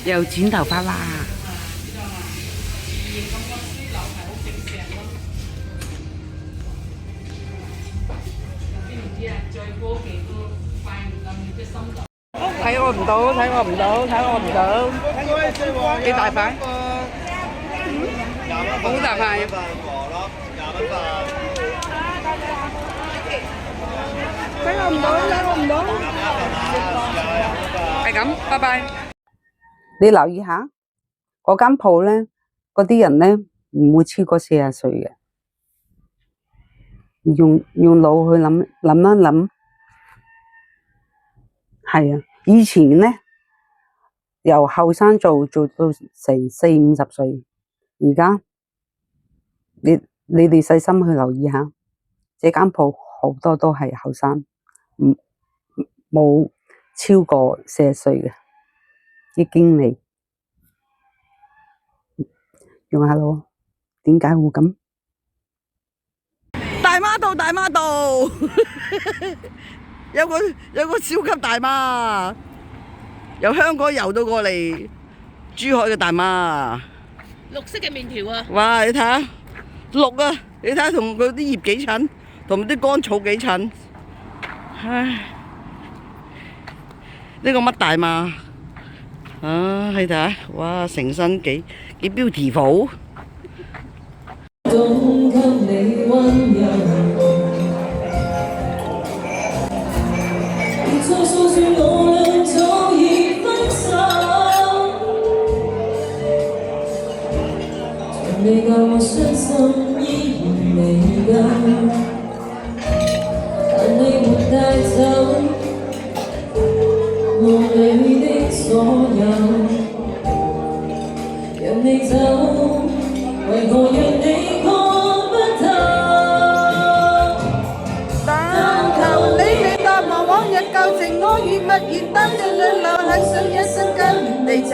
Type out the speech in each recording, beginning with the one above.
又剪頭髮啦。睇我唔到，睇我唔到，睇我唔到。幾大塊？好大塊。睇我唔到，睇我唔到。係咁，拜拜。你留意下嗰間鋪咧，嗰啲人咧唔會超過40歲嘅，用腦去諗一諗。係啊，以前咧由後生做到成40-50歲，而家你哋細心去留意下，這間鋪好多都係後生，冇超過40歲嘅啲經理。用下腦，點解會咁？大媽到，大媽到，有個超級大媽，由香港游到過嚟珠海嘅大媽。綠色嘅麵條啊！哇！你睇下綠啊！你睇下同佢啲葉幾襯，同啲乾草幾襯。唉，呢個乜大媽？啊，你睇下，哇！成身幾 beautiful。你教我相信依然未夠，但你沒帶走我裏的所有，讓你走，為何讓你看不透？但求你未淡忘往日舊情，我如默然擔着兩流，很想一生跟你走。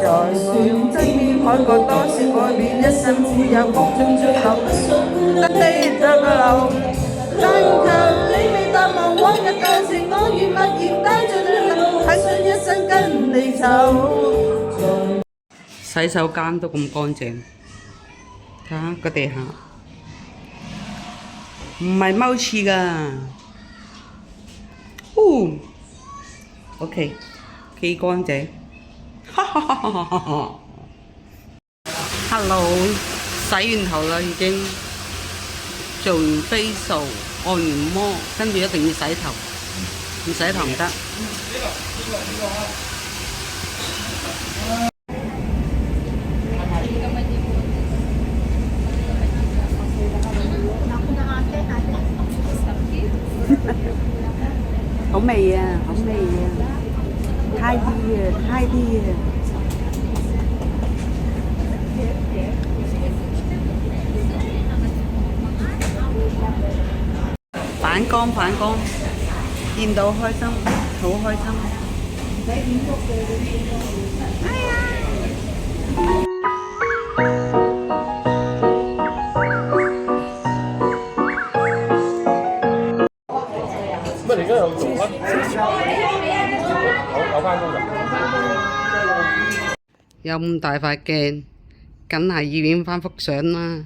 在船側面海角多少改變，一生只有風中追求，不想孤單地着流。但求你未淡忘往日舊情，我如默然擔着兩流，很想一生跟你走。洗手間都咁乾淨，睇下個地下，唔係踎廁㗎。OK， 幾乾淨。Hello， 洗完頭啦已經，做完 facial， 按完摩，跟住一定要洗頭，唔洗頭唔得。好味啊，好味啊！太啲啊，太啲啊！反光反光，見到開心，好開心。哎呀！乜你而家有做乜？有翻工㗎。有咁大塊鏡，梗係要影翻幅相啦。